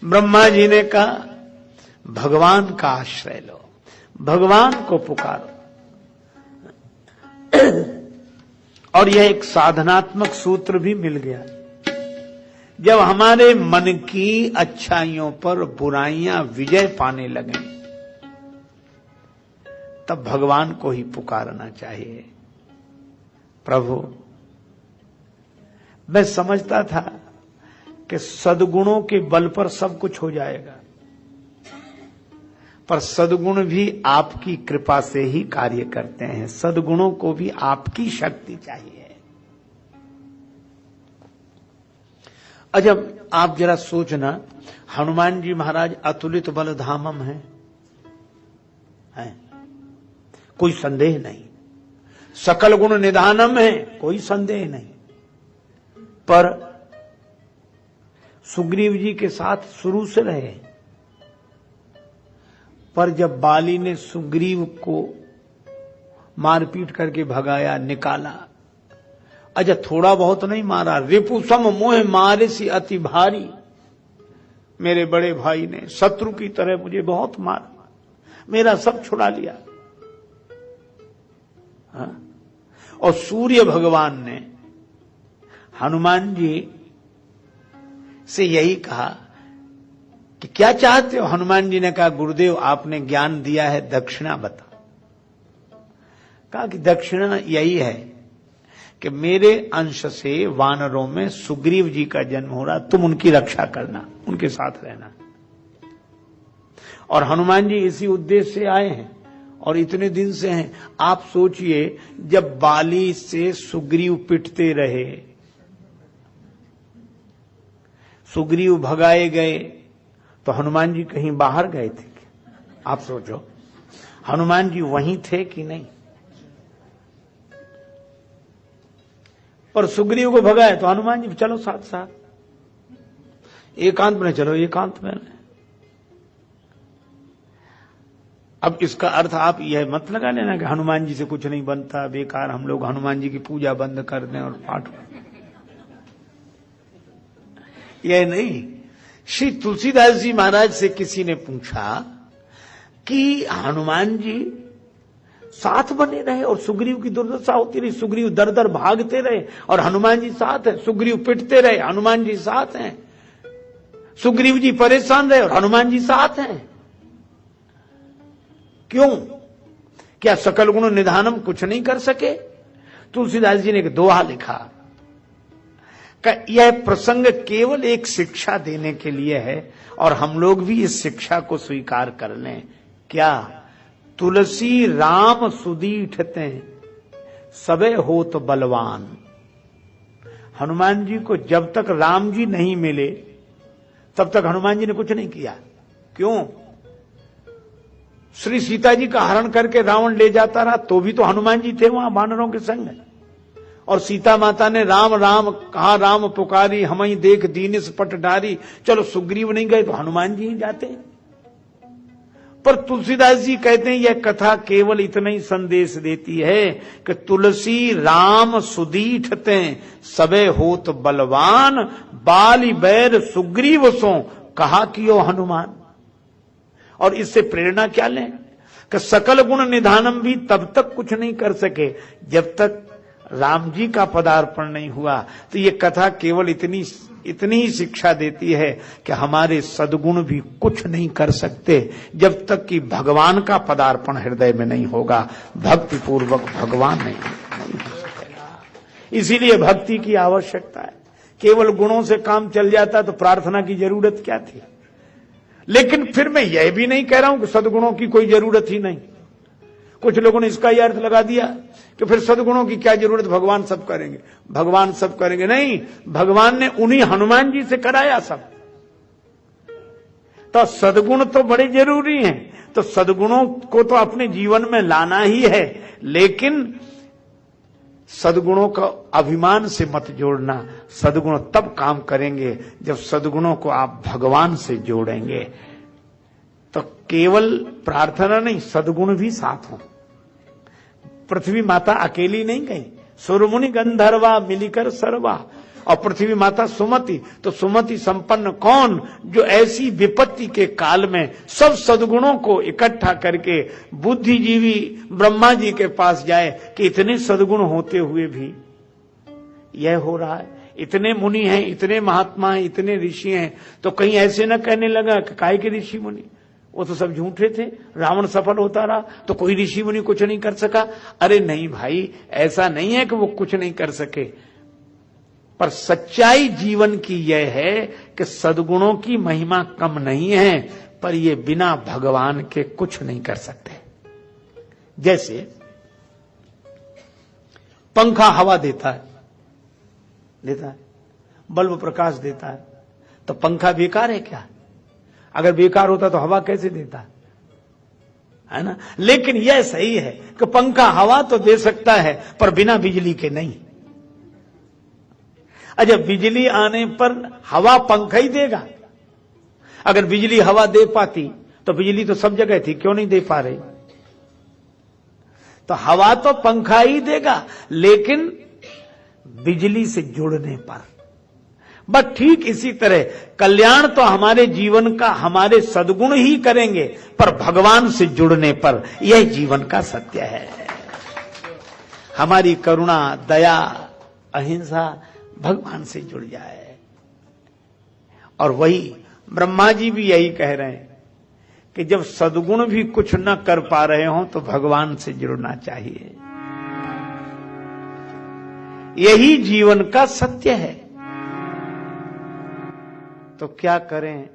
ब्रह्मा जी ने कहा भगवान का आश्रय लो, भगवान को पुकारो। और यह एक साधनात्मक सूत्र भी मिल गया। जब हमारे मन की अच्छाइयों पर बुराइयां विजय पाने लगे तब भगवान को ही पुकारना चाहिए। प्रभु, मैं समझता था कि सद्गुणों के बल पर सब कुछ हो जाएगा, पर सद्गुण भी आपकी कृपा से ही कार्य करते हैं। सद्गुणों को भी आपकी शक्ति चाहिए। अजब आप जरा सोचना, हनुमान जी महाराज अतुलित बल धामम है, कोई संदेह नहीं। सकल गुण निधानम है, कोई संदेह नहीं। पर सुग्रीव जी के साथ शुरू से रहे, पर जब बाली ने सुग्रीव को मारपीट करके भगाया, निकाला, अच्छा थोड़ा बहुत नहीं मारा, रिपुसम मोह मारे सी अति भारी, मेरे बड़े भाई ने शत्रु की तरह मुझे बहुत मारा, मेरा सब छुड़ा लिया। हाँ? और सूर्य भगवान ने हनुमान जी से यही कहा कि क्या चाहते हो? हनुमान जी ने कहा गुरुदेव आपने ज्ञान दिया है, दक्षिणा बताओ। कहा कि दक्षिणा यही है कि मेरे अंश से वानरों में सुग्रीव जी का जन्म हो रहा, तुम उनकी रक्षा करना, उनके साथ रहना। और हनुमान जी इसी उद्देश्य से आए हैं और इतने दिन से हैं। आप सोचिए, जब बाली से सुग्रीव पिटते रहे, सुग्रीव भगाए गए, तो हनुमान जी कहीं बाहर गए थे? आप सोचो, हनुमान जी वहीं थे कि नहीं? पर सुग्रीव को भगाए तो हनुमान जी चलो साथ साथ, एकांत में चलो एकांत में। अब इसका अर्थ आप यह मत लगा लेना कि हनुमान जी से कुछ नहीं बनता, बेकार हम लोग हनुमान जी की पूजा बंद कर दें और पाठ। यह नहीं। श्री तुलसीदास जी महाराज से किसी ने पूछा कि हनुमान जी साथ बने रहे और सुग्रीव की दुर्दशा होती रही, सुग्रीव दर दर भागते रहे और हनुमान जी साथ हैं, सुग्रीव पिटते रहे, हनुमान जी साथ हैं, सुग्रीव जी परेशान रहे और हनुमान जी साथ हैं, क्यों? क्या सकल गुण निधानम कुछ नहीं कर सके? तुलसीदास जी ने एक दोहा लिखा कि यह प्रसंग केवल एक शिक्षा देने के लिए है और हम लोग भी इस शिक्षा को स्वीकार कर लें। क्या? तुलसी राम सुदीठते सबे होत बलवान। हनुमान जी को जब तक राम जी नहीं मिले तब तक हनुमान जी ने कुछ नहीं किया। क्यों? श्री सीता जी का हरण करके रावण ले जाता रहा तो भी तो हनुमान जी थे वहां वानरों के संग, और सीता माता ने राम राम कहा, राम पुकारी हमई देख दीनिस पट डारी। चलो सुग्रीव नहीं गए तो हनुमान जी ही जाते। पर तुलसीदास जी कहते हैं यह कथा केवल इतना ही संदेश देती है कि तुलसी राम सुदीठते सबे होत बलवान, बाली बैर सुग्रीव सो कहा कियो हनुमान। और इससे प्रेरणा क्या लें कि सकल गुण निधानम भी तब तक कुछ नहीं कर सके जब तक राम जी का पदार्पण नहीं हुआ। तो ये कथा केवल इतनी ही शिक्षा देती है कि हमारे सद्गुण भी कुछ नहीं कर सकते जब तक कि भगवान का पदार्पण हृदय में नहीं होगा, भक्ति पूर्वक भगवान नहीं हो सकेगा। इसीलिए भक्ति की आवश्यकता है। केवल गुणों से काम चल जाता तो प्रार्थना की जरूरत क्या थी? लेकिन फिर मैं यह भी नहीं कह रहा हूं कि सद्गुणों की कोई जरूरत ही नहीं। कुछ लोगों ने इसका यह अर्थ लगा दिया कि फिर सद्गुणों की क्या जरूरत, भगवान सब करेंगे, भगवान सब करेंगे। नहीं, भगवान ने उन्हीं हनुमान जी से कराया सब। तो सद्गुण तो बड़े जरूरी हैं, तो सद्गुणों को तो अपने जीवन में लाना ही है, लेकिन सद्गुणों का अभिमान से मत जोड़ना। सद्गुण तब काम करेंगे जब सद्गुणों को आप भगवान से जोड़ेंगे। तो केवल प्रार्थना नहीं, सद्गुण भी साथ हों। पृथ्वी माता अकेली नहीं गई, सुरमुनि गंधर्वा मिलिकर सर्वा, और पृथ्वी माता सुमति। तो सुमति संपन्न कौन? जो ऐसी विपत्ति के काल में सब सद्गुणों को इकट्ठा करके बुद्धिजीवी ब्रह्मा जी के पास जाए कि इतने सद्गुण होते हुए भी यह हो रहा है, इतने मुनि हैं, इतने महात्मा हैं, इतने ऋषि हैं, तो कहीं ऐसे न कहने लगा कि काहे के ऋषि मुनि, वो तो सब झूठे थे, रावण सफल होता रहा तो कोई ऋषि मुनि कुछ नहीं कर सका। अरे नहीं भाई, ऐसा नहीं है कि वो कुछ नहीं कर सके, पर सच्चाई जीवन की यह है कि सद्गुणों की महिमा कम नहीं है, पर ये बिना भगवान के कुछ नहीं कर सकते। जैसे पंखा हवा देता है, बल्ब प्रकाश देता है, तो पंखा बेकार है क्या? अगर बेकार होता तो हवा कैसे देता है ना? लेकिन यह सही है कि पंखा हवा तो दे सकता है पर बिना बिजली के नहीं। अच्छा, बिजली आने पर हवा पंखा ही देगा। अगर बिजली हवा दे पाती तो बिजली तो सब जगह थी, क्यों नहीं दे पा रही? तो हवा तो पंखा ही देगा, लेकिन बिजली से जुड़ने पर। बस ठीक इसी तरह कल्याण तो हमारे जीवन का हमारे सद्गुण ही करेंगे, पर भगवान से जुड़ने पर। यह जीवन का सत्य है। हमारी करुणा, दया, अहिंसा भगवान से जुड़ जाए। और वही ब्रह्मा जी भी यही कह रहे हैं कि जब सद्गुण भी कुछ न कर पा रहे हो तो भगवान से जुड़ना चाहिए। यही जीवन का सत्य है। तो क्या करें?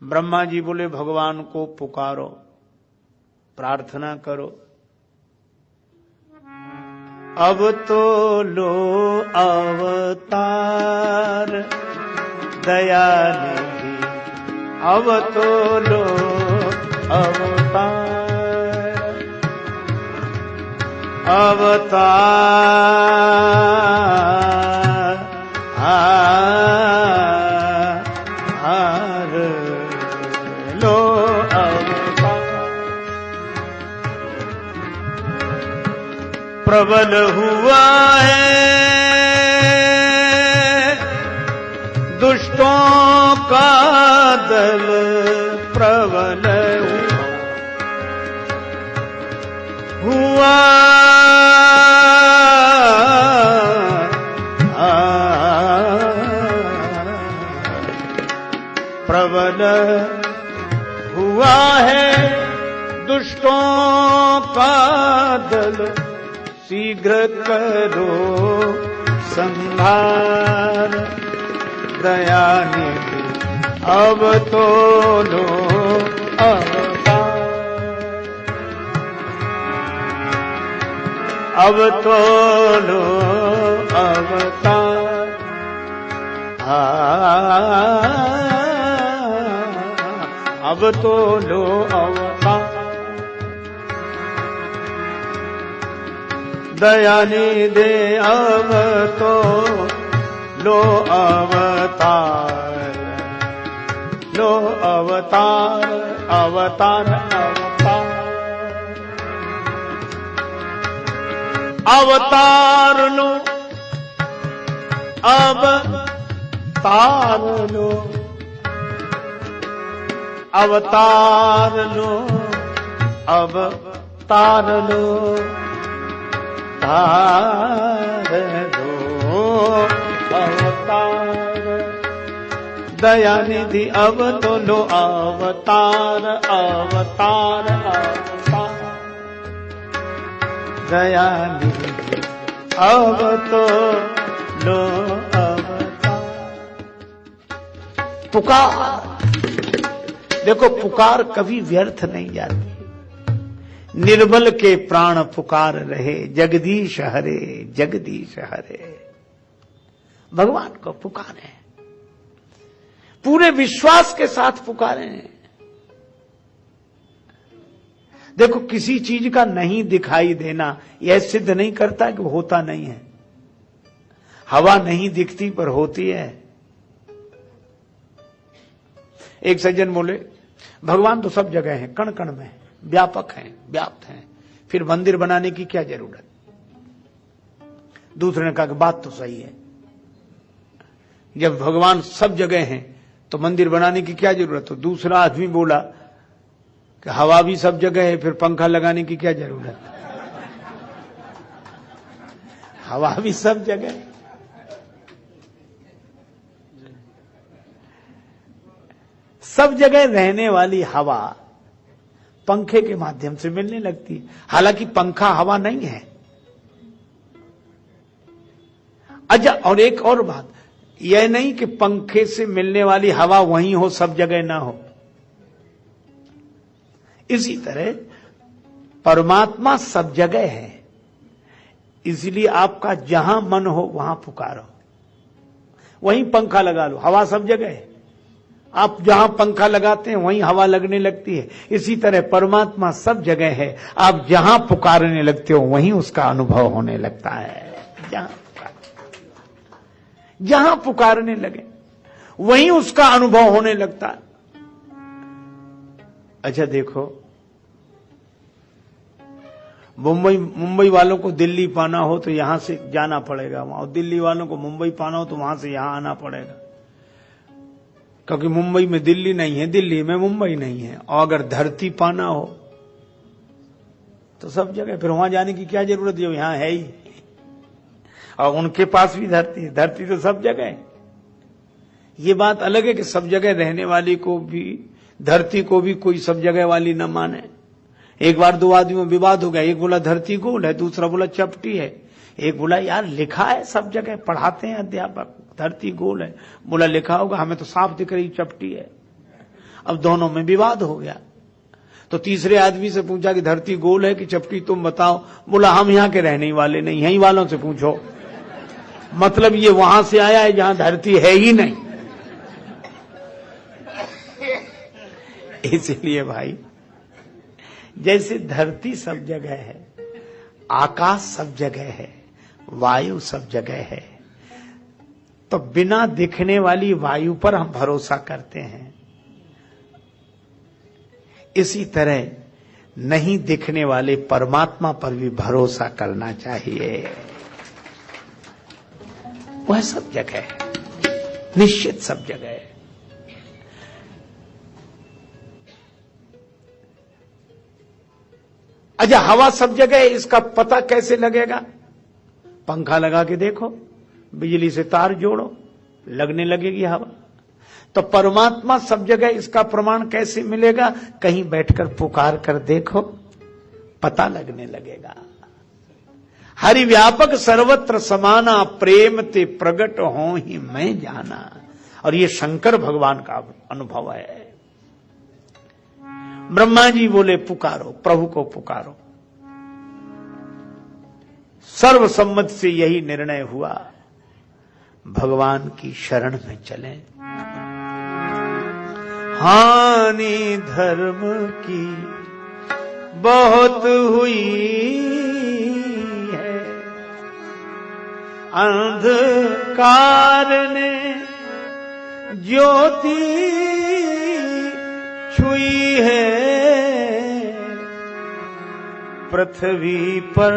ब्रह्मा जी बोले भगवान को पुकारो, प्रार्थना करो। अब तो लो अवतार दयानिधि, अब तो लो अवतार, अवतार लो अवतार। प्रबल हुआ है दुष्टों का दल, प्रबल हुआ प्रबल हुआ है दुष्टों का दल, शीघ्र करो संहार दयानिधि, अब तो लो अवतार, अब तो लो अवतार। अब तो लो अवतार, दयानिधि अब तो लो अवतार, लो अवतार, अवतार अवतार, अवतार लो, अवतार लो, अवतार लो, अवतार लो, तार दो अवतार, दयानिधि अब तो लो अवतार, अवतार अवतार, दयानिधि अब तो लो अवतार। पुकार, देखो पुकार कभी व्यर्थ नहीं जाती। निर्बल के प्राण पुकार रहे, जगदीश हरे, जगदीश हरे। भगवान को पुकारे, पूरे विश्वास के साथ पुकारे। देखो किसी चीज का नहीं दिखाई देना यह सिद्ध नहीं करता कि होता नहीं है। हवा नहीं दिखती पर होती है। एक सज्जन बोले भगवान तो सब जगह है, कण कण में व्यापक हैं, व्याप्त हैं, फिर मंदिर बनाने की क्या जरूरत। दूसरे ने कहा कि बात तो सही है, जब भगवान सब जगह हैं तो मंदिर बनाने की क्या जरूरत हो। दूसरा आदमी बोला कि हवा भी सब जगह है, फिर पंखा लगाने की क्या जरूरत है। हवा भी सब जगह है। सब जगह रहने वाली हवा पंखे के माध्यम से मिलने लगती है। हालांकि पंखा हवा नहीं है। अच्छा, और एक और बात, यह नहीं कि पंखे से मिलने वाली हवा वहीं हो, सब जगह ना हो। इसी तरह परमात्मा सब जगह है, इसलिए आपका जहां मन हो वहां पुकारो, वहीं पंखा लगा लो। हवा सब जगह है, आप जहां पंखा लगाते हैं वहीं हवा लगने लगती है। इसी तरह परमात्मा सब जगह है, आप जहां पुकारने लगते हो वहीं उसका अनुभव होने लगता है। जहां पुकारने लगे वहीं उसका अनुभव होने लगता है। अच्छा देखो, मुंबई वालों को दिल्ली पाना हो तो यहां से जाना पड़ेगा वहां, और दिल्ली वालों को मुंबई पाना हो तो वहां से यहां आना पड़ेगा, क्योंकि मुंबई में दिल्ली नहीं है, दिल्ली में मुंबई नहीं है। और अगर धरती पाना हो तो सब जगह, फिर वहां जाने की क्या जरूरत है, यहां है ही। और उनके पास भी धरती है, धरती तो सब जगह है। ये बात अलग है कि सब जगह रहने वाली को भी, धरती को भी कोई सब जगह वाली न माने। एक बार दो आदमी में विवाद हो गया, एक बोला धरती गोल है, दूसरा बोला चपटी है। एक बोला यार लिखा है सब जगह, पढ़ाते हैं अध्यापक, धरती गोल है। बोला लिखा होगा, हमें तो साफ दिख रही चपटी है। अब दोनों में विवाद हो गया। तो तीसरे आदमी से पूछा कि धरती गोल है कि चपटी, तुम बताओ। बोला हम यहां के रहने वाले नहीं, यहीं वालों से पूछो। मतलब ये वहां से आया है जहां धरती है ही नहीं। इसलिए भाई, जैसे धरती सब जगह है, आकाश सब जगह है, वायु सब जगह है, तो बिना दिखने वाली वायु पर हम भरोसा करते हैं। इसी तरह नहीं दिखने वाले परमात्मा पर भी भरोसा करना चाहिए। वह सब जगह है, निश्चित सब जगह है। अच्छा, हवा सब जगह है, इसका पता कैसे लगेगा? पंखा लगा के देखो, बिजली से तार जोड़ो, लगने लगेगी हवा। तो परमात्मा सब जगह, इसका प्रमाण कैसे मिलेगा? कहीं बैठकर पुकार कर देखो, पता लगने लगेगा। हरि व्यापक सर्वत्र समाना, प्रेम ते प्रगट हो ही मैं जाना। और ये शंकर भगवान का अनुभव है। ब्रह्मा जी बोले पुकारो, प्रभु को पुकारो। सर्वसम्मत से यही निर्णय हुआ, भगवान की शरण में चलें। हानि धर्म की बहुत हुई है, अंधकार ने ज्योति छुई है। पृथ्वी पर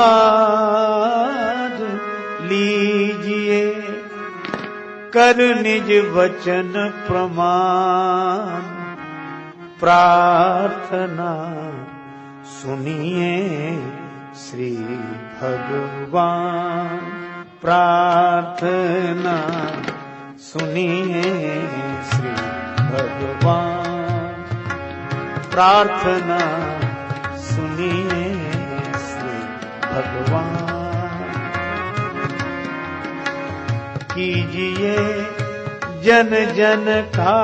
अवतार लीजिए, कर निज वचन प्रमाण। प्रार्थना सुनिए श्री भगवान, प्रार्थना सुनिए श्री भगवान, प्रार्थना सुनिए श्री भगवान। कीजिए जन जन का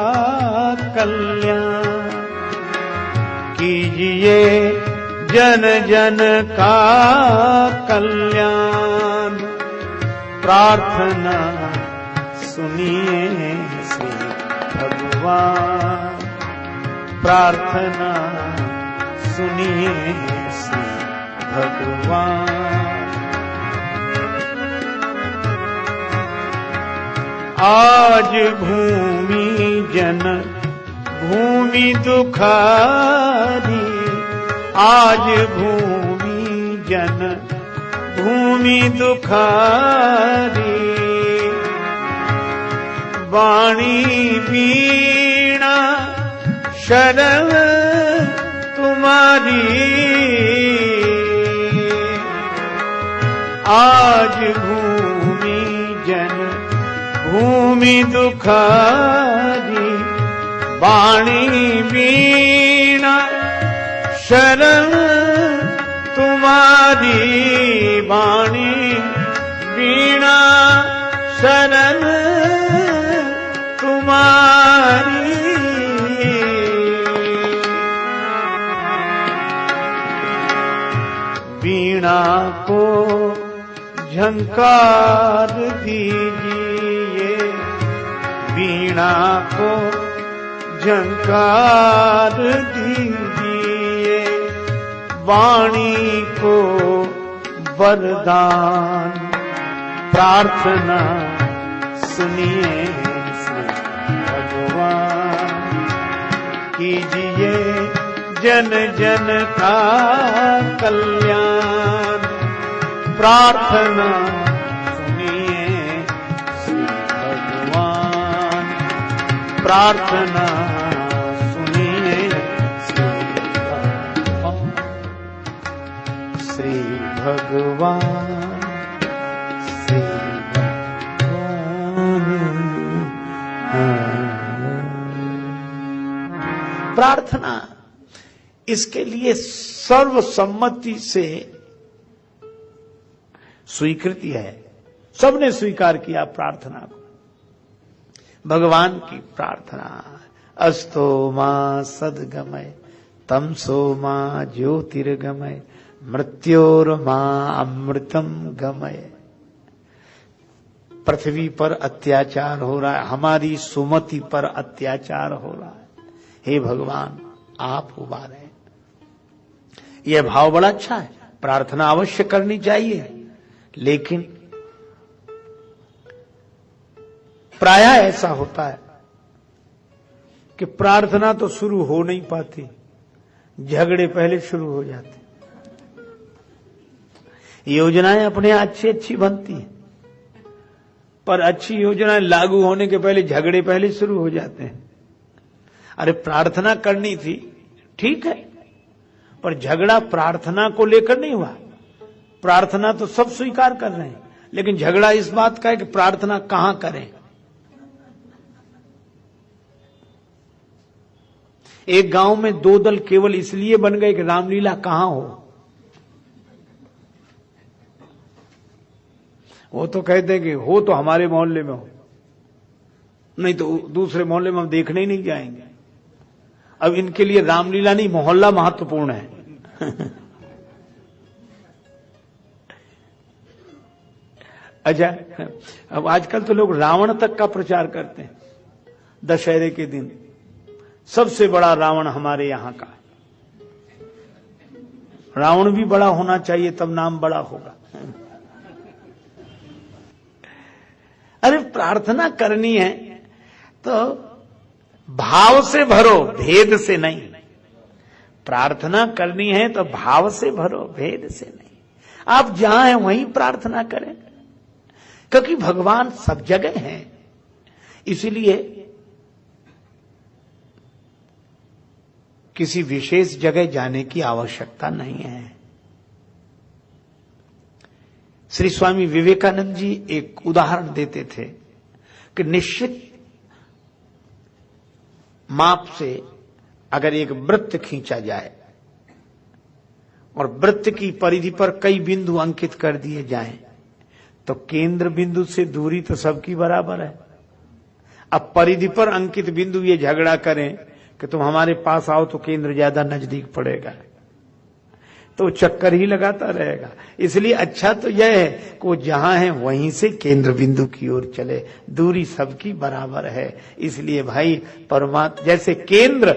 कल्याण, कीजिए जन जन का कल्याण। प्रार्थना सुनिए श्री भगवान, प्रार्थना सुनिए श्री भगवान। आज भूमि जन भूमि दुखारी, आज भूमि जन भूमि दुखारी, वाणी वीणा शरण तुम्हारी। आज भूमि जन भूमि दुखारी, वाणी वीणा शरण तुम्हारी। वाणी वीणा शरण तुम्हारी। वीणा को झंकार दीजिए, वीणा को झंकार दीजिए। वाणी को वरदान प्रार्थना सुनिए भगवान। कीजिए जन जन का कल्याण, प्रार्थना सुनिए श्री भगवान। प्रार्थना सुनिए श्री भगवान, श्री भगवान। प्रार्थना इसके लिए सर्वसम्मति से स्वीकृति है, सबने स्वीकार किया प्रार्थना को। भगवान की प्रार्थना अस्तो मां सद्गमय तमसो मां ज्योतिर्गमय मृत्योर मां अमृतम गमय। पृथ्वी पर अत्याचार हो रहा है, हमारी सुमति पर अत्याचार हो रहा है, हे भगवान आप उबारे। यह भाव बड़ा अच्छा है, प्रार्थना अवश्य करनी चाहिए, लेकिन प्रायः ऐसा होता है कि प्रार्थना तो शुरू हो नहीं पाती, झगड़े पहले शुरू हो जाते। योजनाएं अपने अच्छी अच्छी बनती हैं, पर अच्छी योजनाएं लागू होने के पहले झगड़े पहले शुरू हो जाते हैं। अरे प्रार्थना करनी थी, ठीक है, पर झगड़ा प्रार्थना को लेकर नहीं हुआ। प्रार्थना तो सब स्वीकार कर रहे हैं, लेकिन झगड़ा इस बात का है कि प्रार्थना कहां करें। एक गांव में दो दल केवल इसलिए बन गए कि रामलीला कहां हो। वो तो कहते हैं कि हो तो हमारे मोहल्ले में हो, नहीं तो दूसरे मोहल्ले में हम देखने ही नहीं जाएंगे। अब इनके लिए रामलीला नहीं, मोहल्ला महत्वपूर्ण है। अच्छा, अब आजकल तो लोग रावण तक का प्रचार करते हैं। दशहरे के दिन सबसे बड़ा रावण हमारे यहां का। रावण भी बड़ा होना चाहिए, तब नाम बड़ा होगा। अरे प्रार्थना करनी है तो भाव से भरो, भेद से नहीं। प्रार्थना करनी है तो भाव से भरो, भेद से नहीं। आप जहां हैं वहीं प्रार्थना करें, क्योंकि भगवान सब जगह हैं। इसलिए किसी विशेष जगह जाने की आवश्यकता नहीं है। श्री स्वामी विवेकानंद जी एक उदाहरण देते थे कि निश्चित माप से अगर एक वृत्त खींचा जाए और वृत्त की परिधि पर कई बिंदु अंकित कर दिए जाएं, तो केंद्र बिंदु से दूरी तो सबकी बराबर है। अब परिधि पर अंकित बिंदु ये झगड़ा करें कि तुम हमारे पास आओ तो केंद्र ज्यादा नजदीक पड़ेगा, तो चक्कर ही लगाता रहेगा। इसलिए अच्छा तो यह है कि वो जहां है वहीं से केंद्र बिंदु की ओर चले, दूरी सबकी बराबर है। इसलिए भाई परमात्मा जैसे केंद्र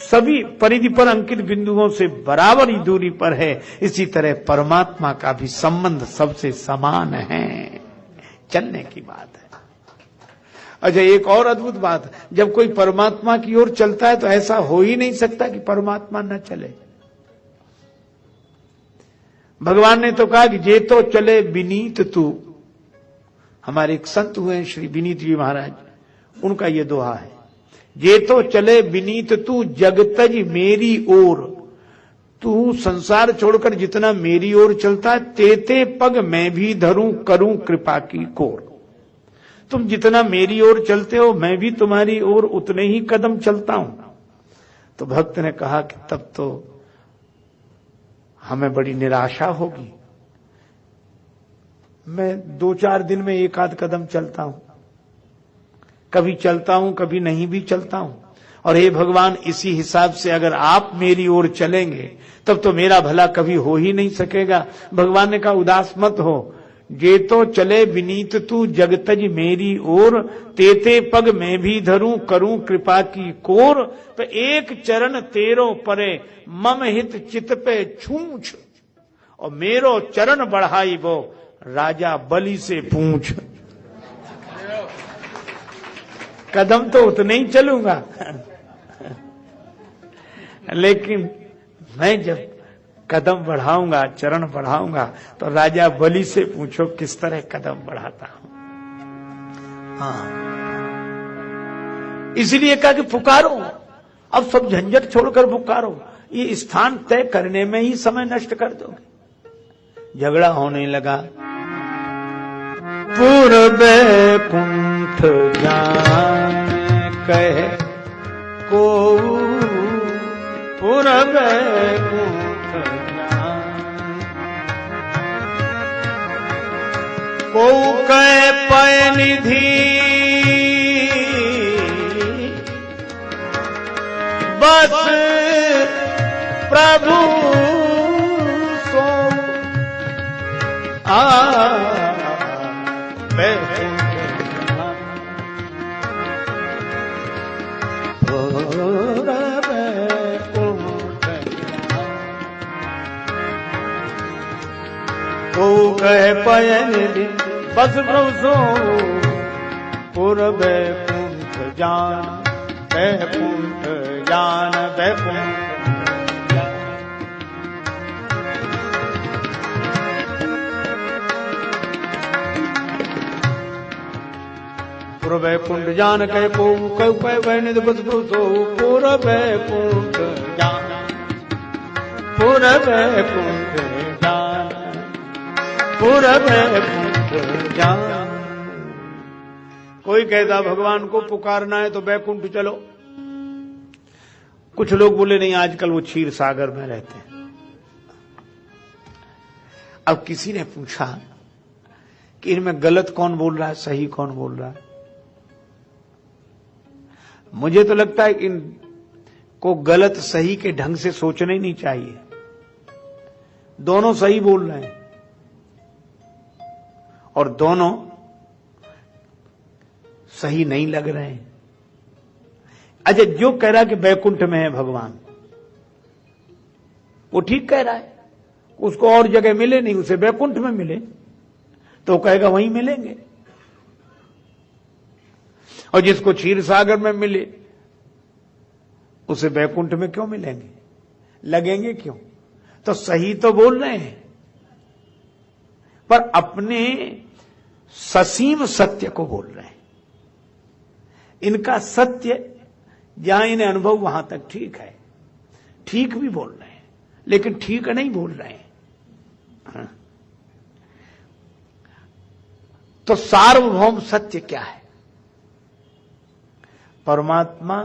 सभी परिधि पर अंकित बिंदुओं से बराबर ही दूरी पर है, इसी तरह परमात्मा का भी संबंध सबसे समान है। चलने की बात है। अच्छा, एक और अद्भुत बात, जब कोई परमात्मा की ओर चलता है तो ऐसा हो ही नहीं सकता कि परमात्मा न चले। भगवान ने तो कहा कि जे तो चले विनीत तू। हमारे एक संत हुए श्री विनीत जी महाराज, उनका ये दोहा है, जे तो चले विनीत तू जगतज मेरी ओर। तू संसार छोड़कर जितना मेरी ओर चलता है, तेते पग मैं भी धरूं करूं कृपा की कोर। तुम जितना मेरी ओर चलते हो, मैं भी तुम्हारी ओर उतने ही कदम चलता हूं। तो भक्त ने कहा कि तब तो हमें बड़ी निराशा होगी, मैं 2-4 दिन में एक आध कदम चलता हूं, कभी चलता हूं कभी नहीं भी चलता हूं। और हे भगवान, इसी हिसाब से अगर आप मेरी ओर चलेंगे तब तो मेरा भला कभी हो ही नहीं सकेगा। भगवान ने कहा उदास मत हो, जे तो चले विनीत तू जगतज मेरी ओर, तेते पग मैं भी धरूं करूं कृपा की कोर। तो एक चरण तेरो परे मम हित चित पे छूछ, और मेरो चरण बढ़ाई वो राजा बलि से पूछ। कदम तो उतने ही चलूंगा लेकिन मैं जब कदम बढ़ाऊंगा, चरण बढ़ाऊंगा, तो राजा बलि से पूछो किस तरह कदम बढ़ाता हूं। हाँ, इसलिए कहा कि पुकारो, अब सब झंझट छोड़कर पुकारो। ये स्थान तय करने में ही समय नष्ट कर दोगे। झगड़ा होने लगा, पूर्वे कुंठ जान कहे को, पूर्वे कुंठ जान को कहे पय निधि, बस प्रभु सो कहे पयन बस प्रभु पूर्व कुंठ जान, बैकुंठ जान, बैकुंठ पूर्व कुंठ जान कहे को कहे बस प्रभु पूर्व कुंठ जान, पूर्व कुंठ जान, पूर्व कुंठ जान। कोई कहता भगवान को पुकारना है तो बैकुंठ चलो। कुछ लोग बोले नहीं, आजकल वो क्षीर सागर में रहते हैं। अब किसी ने पूछा कि इनमें गलत कौन बोल रहा है, सही कौन बोल रहा है। मुझे तो लगता है कि इनको गलत सही के ढंग से सोचना ही नहीं चाहिए। दोनों सही बोल रहे हैं और दोनों सही नहीं लग रहे हैं। अच्छा, जो कह रहा है कि बैकुंठ में है भगवान, वो ठीक कह रहा है। उसको और जगह मिले नहीं, उसे बैकुंठ में मिले तो कहेगा वहीं मिलेंगे। और जिसको क्षीर सागर में मिले उसे बैकुंठ में क्यों मिलेंगे, लगेंगे क्यों। तो सही तो बोल रहे हैं पर अपने ससीम सत्य को बोल रहे हैं। इनका सत्य जहां इन्हें अनुभव वहां तक ठीक है, ठीक भी बोल रहे हैं, लेकिन ठीक नहीं बोल रहे हैं। हाँ। तो सार्वभौम सत्य क्या है? परमात्मा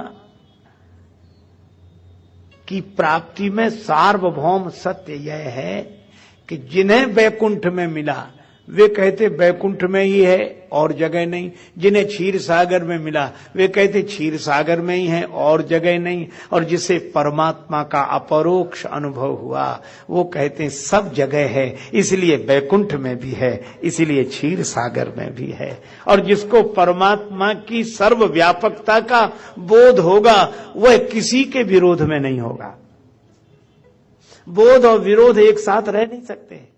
की प्राप्ति में सार्वभौम सत्य यह है कि जिन्हें वैकुंठ में मिला वे कहते वैकुंठ में ही है और जगह नहीं। जिन्हें क्षीर सागर में मिला वे कहते क्षीर सागर में ही है और जगह नहीं। और जिसे परमात्मा का अपरोक्ष अनुभव हुआ वो कहते सब जगह है, इसलिए वैकुंठ में भी है, इसलिए क्षीर सागर में भी है। और जिसको परमात्मा की सर्वव्यापकता का बोध होगा वह किसी के विरोध में नहीं होगा। बोध और विरोध एक साथ रह नहीं सकते।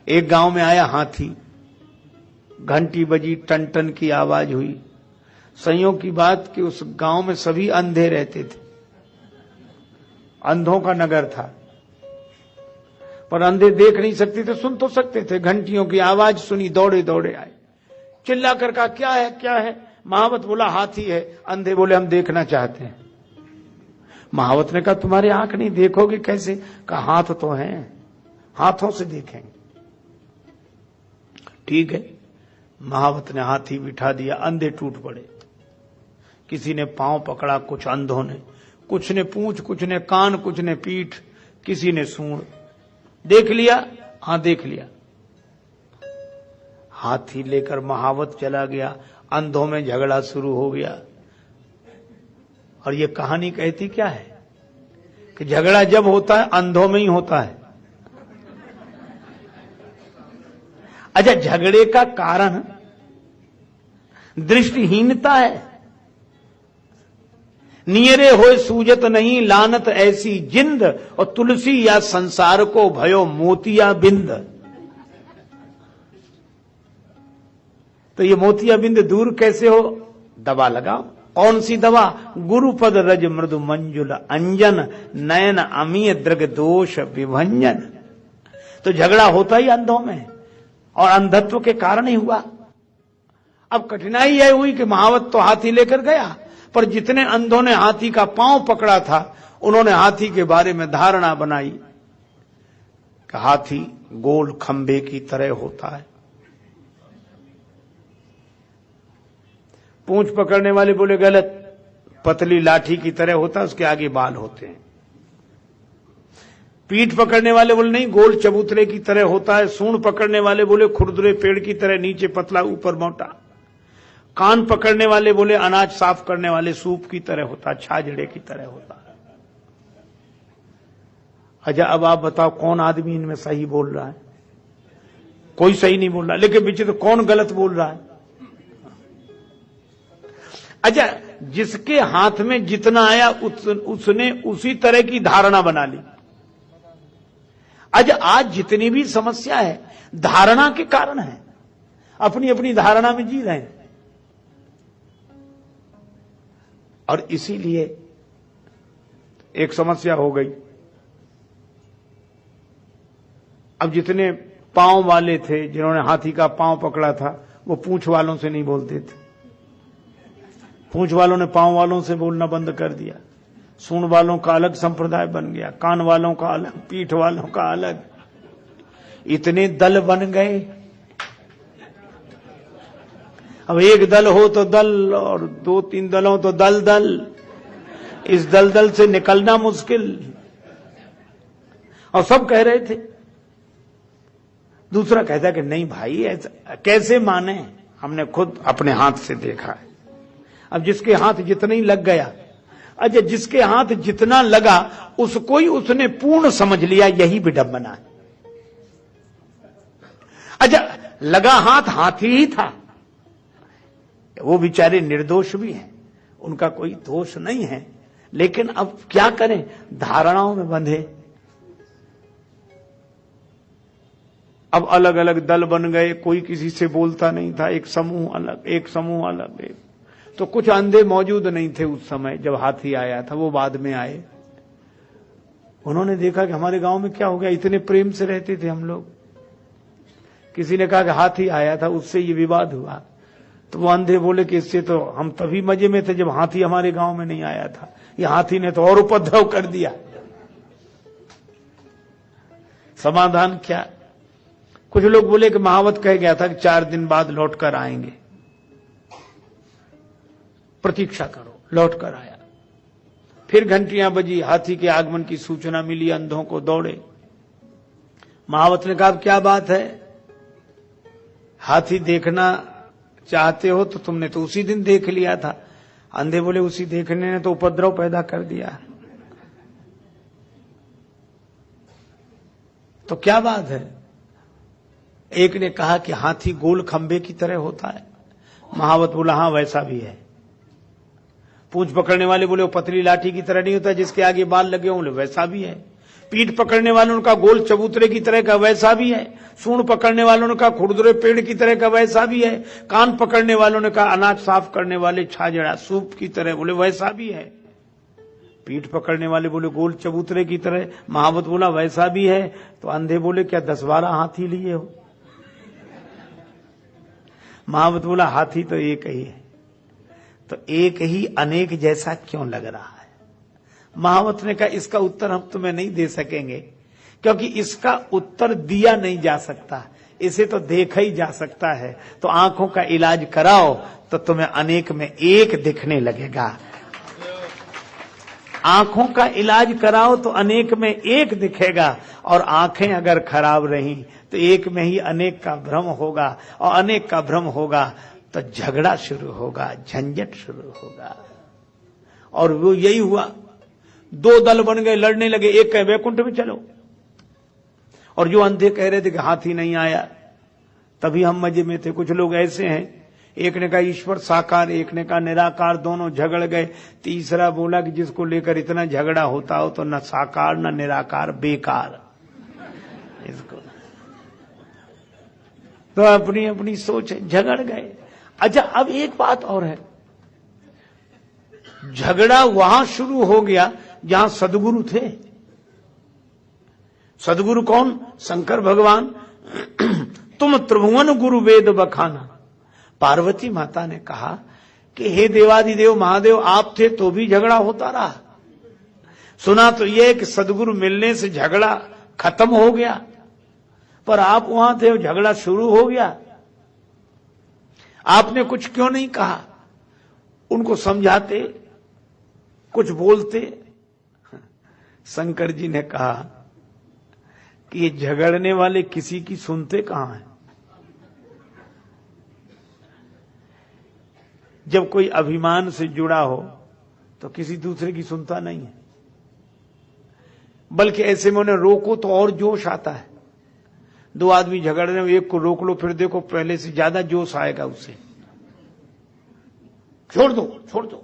एक गांव में आया हाथी, घंटी बजी, टन टन की आवाज हुई। संयोग की बात कि उस गांव में सभी अंधे रहते थे, अंधों का नगर था। पर अंधे देख नहीं सकते थे, सुन तो सकते थे। घंटियों की आवाज सुनी, दौड़े दौड़े आए, चिल्ला कर कहा क्या है क्या है। महावत बोला हाथी है। अंधे बोले हम देखना चाहते हैं। महावत ने कहा तुम्हारी आंख नहीं, देखोगे कैसे? कहा हाथ तो हैं, हाथों से देखेंगे। ठीक है, महावत ने हाथी बिठा दिया। अंधे टूट पड़े। किसी ने पांव पकड़ा, कुछ अंधों ने, कुछ ने पूंछ, कुछ ने कान, कुछ ने पीठ, किसी ने सूंड। देख लिया? हां देख लिया। हाथी लेकर महावत चला गया। अंधों में झगड़ा शुरू हो गया। और ये कहानी कहती क्या है कि झगड़ा जब होता है अंधों में ही होता है। अच्छा, झगड़े का कारण दृष्टिहीनता है। नियरे होए सूजत नहीं लानत ऐसी जिंद, और तुलसी या संसार को भयो मोतिया बिंद। तो ये मोतिया बिंद दूर कैसे हो? दवा लगाओ। कौन सी दवा? गुरुपद रज मृदु मंजुल अंजन, नयन अमीय दृग दोष विभंजन। तो झगड़ा होता ही अंधों में, और अंधत्व के कारण ही हुआ। अब कठिनाई यह हुई कि महावत तो हाथी लेकर गया, पर जितने अंधों ने हाथी का पांव पकड़ा था, उन्होंने हाथी के बारे में धारणा बनाई कि हाथी गोल खंबे की तरह होता है। पूंछ पकड़ने वाले बोले गलत, पतली लाठी की तरह होता है, उसके आगे बाल होते हैं। पीठ पकड़ने वाले बोले नहीं, गोल चबूतरे की तरह होता है। सूंड पकड़ने वाले बोले खुरदुरे पेड़ की तरह, नीचे पतला ऊपर मोटा। कान पकड़ने वाले बोले अनाज साफ करने वाले सूप की तरह होता, छाजड़े की तरह होता है। अच्छा, अब आप बताओ कौन आदमी इनमें सही बोल रहा है? कोई सही नहीं बोल रहा, लेकिन बीच तो कौन गलत बोल रहा है? अच्छा, जिसके हाथ में जितना आया उसने उसी तरह की धारणा बना ली। आज जितनी भी समस्या है धारणा के कारण है, अपनी अपनी धारणा में जी रहे हैं। और इसीलिए एक समस्या हो गई। अब जितने पांव वाले थे, जिन्होंने हाथी का पांव पकड़ा था, वो पूंछ वालों से नहीं बोलते थे। पूंछ वालों ने पांव वालों से बोलना बंद कर दिया। सूंड वालों का अलग संप्रदाय बन गया, कान वालों का अलग, पीठ वालों का अलग। इतने दल बन गए। अब एक दल हो तो दल, और दो तीन दल हो तो दल दल। इस दलदल से निकलना मुश्किल। और सब कह रहे थे। दूसरा कहता कि नहीं भाई, ऐसा कैसे माने, हमने खुद अपने हाथ से देखा है। अब जिसके हाथ जितना ही लग गया, अच्छा जिसके हाथ जितना लगा उसको ही उसने पूर्ण समझ लिया, यही विडंबना है। अच्छा, लगा हाथ हाथी ही था, वो बेचारे निर्दोष भी हैं, उनका कोई दोष नहीं है, लेकिन अब क्या करें, धारणाओं में बंधे। अब अलग अलग दल बन गए, कोई किसी से बोलता नहीं था, एक समूह अलग, एक समूह अलग। एक तो कुछ अंधे मौजूद नहीं थे उस समय जब हाथी आया था, वो बाद में आए। उन्होंने देखा कि हमारे गांव में क्या हो गया, इतने प्रेम से रहते थे हम लोग। किसी ने कहा कि हाथी आया था, उससे ये विवाद हुआ। तो वो अंधे बोले कि इससे तो हम तभी मजे में थे जब हाथी हमारे गांव में नहीं आया था, ये हाथी ने तो और उपद्रव कर दिया। समाधान क्या? कुछ लोग बोले कि महावत कह गया था कि 4 दिन बाद लौट कर आएंगे, प्रतीक्षा करो। लौट कर आया। फिर घंटियां बजी, हाथी के आगमन की सूचना मिली, अंधों को दौड़े। महावत ने कहा क्या बात है, हाथी देखना चाहते हो तो तुमने तो उसी दिन देख लिया था। अंधे बोले उसी देखने ने तो उपद्रव पैदा कर दिया। तो क्या बात है? एक ने कहा कि हाथी गोल खंबे की तरह होता है। महावत बोला हाँ वैसा भी है। पूंछ पकड़ने वाले बोले वो पतली लाठी की तरह नहीं होता जिसके आगे बाल लगे हों, वैसा भी है। पीठ पकड़ने वालों का गोल चबूतरे की तरह का, वैसा भी है। सूंड पकड़ने वालों ने कहा खुरदुरे पेड़ की तरह का, वैसा भी है। कान पकड़ने वालों ने कहा अनाज साफ करने वाले छाजड़ा सूप की तरह, बोले वैसा भी है। पीठ पकड़ने वाले बोले गोल चबूतरे की तरह। महावत बोला वैसा भी है। तो अंधे बोले क्या 10-12 हाथी लिए हो? महावत बोला हाथी तो एक ही है। तो एक ही अनेक जैसा क्यों लग रहा है? महावत ने कहा इसका उत्तर हम तुम्हें नहीं दे सकेंगे, क्योंकि इसका उत्तर दिया नहीं जा सकता, इसे तो देखा ही जा सकता है। तो आंखों का इलाज कराओ तो तुम्हें अनेक में एक दिखने लगेगा। आंखों का इलाज कराओ तो अनेक में एक दिखेगा, और आंखें अगर खराब रही तो एक में ही अनेक का भ्रम होगा, और अनेक का भ्रम होगा तो झगड़ा शुरू होगा, झंझट शुरू होगा। और वो यही हुआ, 2 दल बन गए, लड़ने लगे। एक कहे वैकुंठ में चलो, और जो अंधे कह रहे थे कि हाथी नहीं आया तभी हम मजे में थे। कुछ लोग ऐसे हैं, एक ने कहा ईश्वर साकार, एक ने कहा निराकार, दोनों झगड़ गए। तीसरा बोला कि जिसको लेकर इतना झगड़ा होता हो तो न साकार न निराकार, बेकार इसको। तो अपनी अपनी सोच है, झगड़ गए। अच्छा, अब एक बात और है, झगड़ा वहां शुरू हो गया जहां सदगुरु थे। सदगुरु कौन? शंकर भगवान। तुम त्रिभुवन गुरु वेद बखाना। पार्वती माता ने कहा कि हे देवादिदेव महादेव, आप थे तो भी झगड़ा होता रहा। सुना तो यह कि सदगुरु मिलने से झगड़ा खत्म हो गया, पर आप वहां थे और झगड़ा शुरू हो गया। आपने कुछ क्यों नहीं कहा? उनको समझाते, कुछ बोलते। शंकर जी ने कहा कि ये झगड़ने वाले किसी की सुनते कहां हैं? जब कोई अभिमान से जुड़ा हो तो किसी दूसरे की सुनता नहीं है, बल्कि ऐसे में उन्हें रोको तो और जोश आता है। 2 आदमी झगड़ रहे हो, एक को रोक लो, फिर देखो पहले से ज्यादा जोश आएगा उससे। छोड़ दो, छोड़ दो।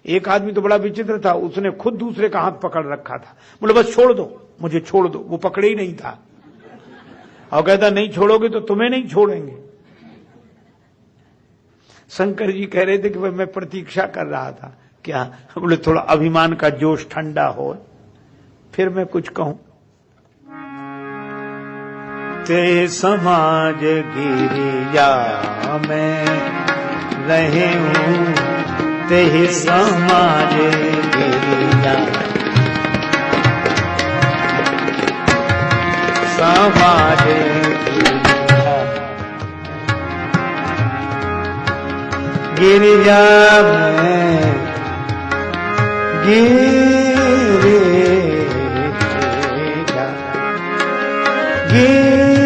एक आदमी तो बड़ा विचित्र था, उसने खुद दूसरे का हाथ पकड़ रखा था। बोले बस छोड़ दो, मुझे छोड़ दो। वो पकड़े ही नहीं था, और कहता नहीं छोड़ोगे तो तुम्हें नहीं छोड़ेंगे। शंकर जी कह रहे थे कि भाई मैं प्रतीक्षा कर रहा था। क्या? बोले थोड़ा अभिमान का जोश ठंडा हो फिर मैं कुछ कहूं। ते समाज गिरिया में रहे हूं, ते समाज गिरिया, समाज गिरिजा में, गिरिजा, गिरिजा